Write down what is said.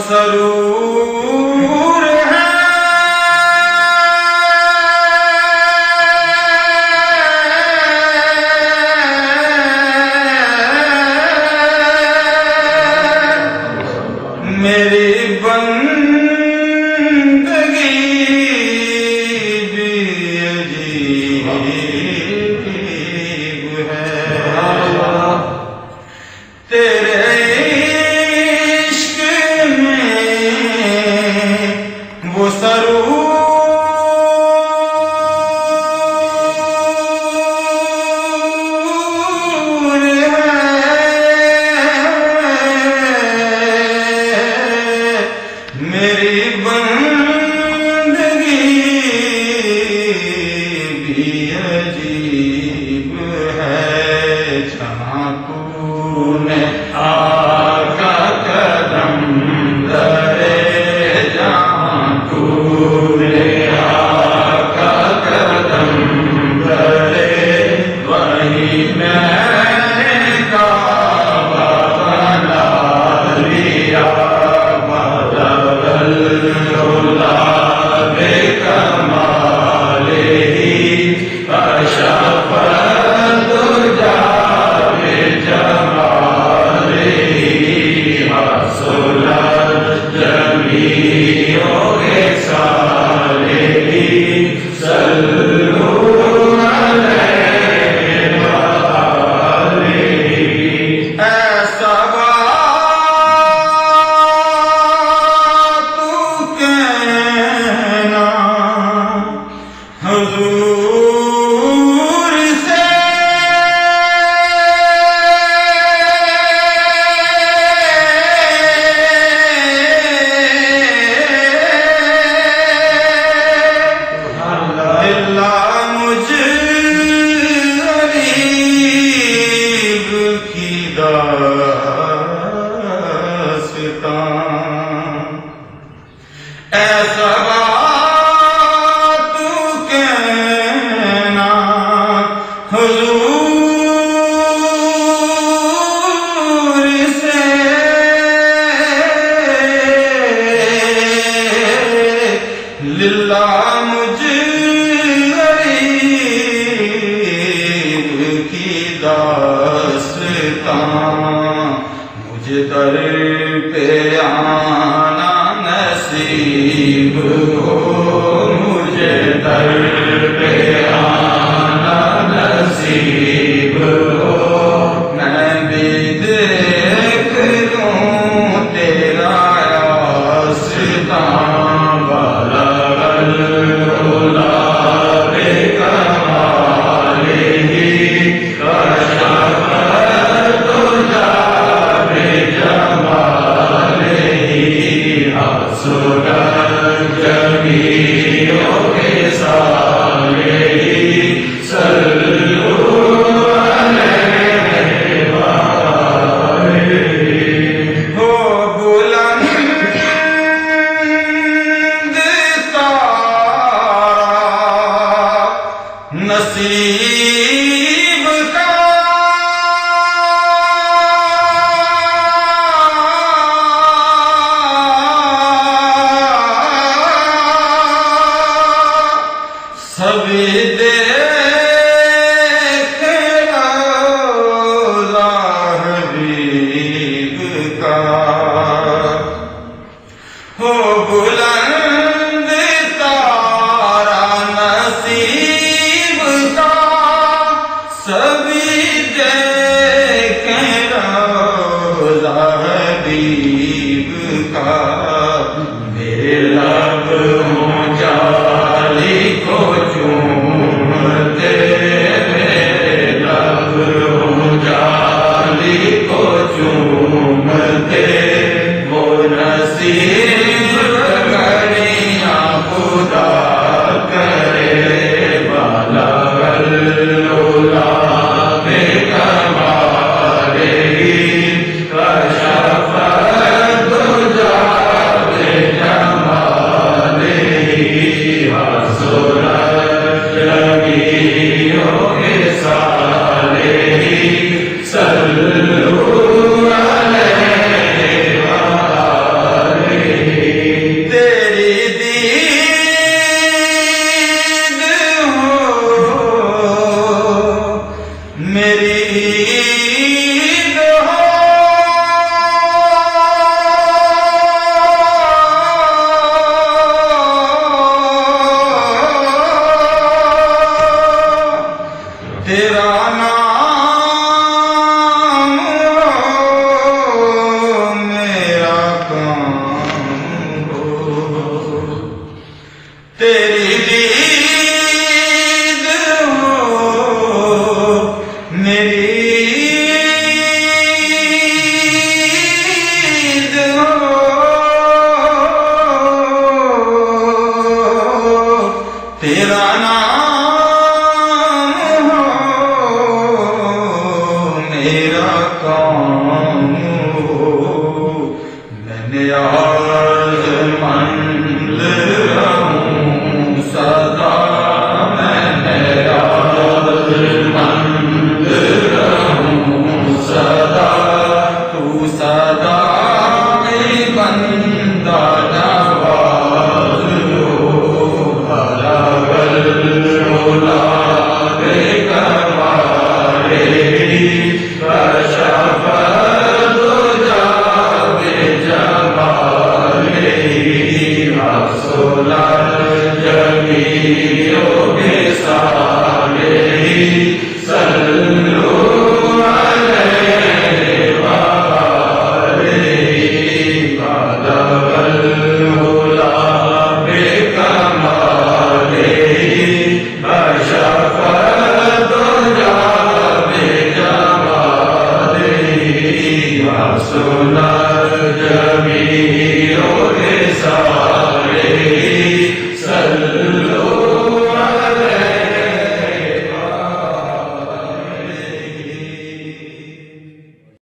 सरूर है मेरी बंदगी भी अजीब है तेरे वो सरूर है मेरी बंदगी भी अजीब है जहाँ तूने आका कदम धरे ऐसा बात कहना हुजूर से लिल्ला मुझे गरीब की दास्तां मुझे दर पे आना नसीब हो मुझे दर पे आना नसीब हो मैं भी देख लूं तेरा आस्तां वाला अल्लाह बेकमालिही कशफ तुझा बेजमालिही जमीओं के साले सल्लू अलैहि हो बुलंद तारा नसीब का सभी देख रौज़ा हबीब का हो बुलंद तारा नसीब का सभी देख रौज़ा हबीब का मेरे लब हों जाली को चूमते मेरे लब हों जाली को चूमते वो नसीब करियां खुदा करे वाला अल्लाह बेकमालिही कशफ तुझा सुना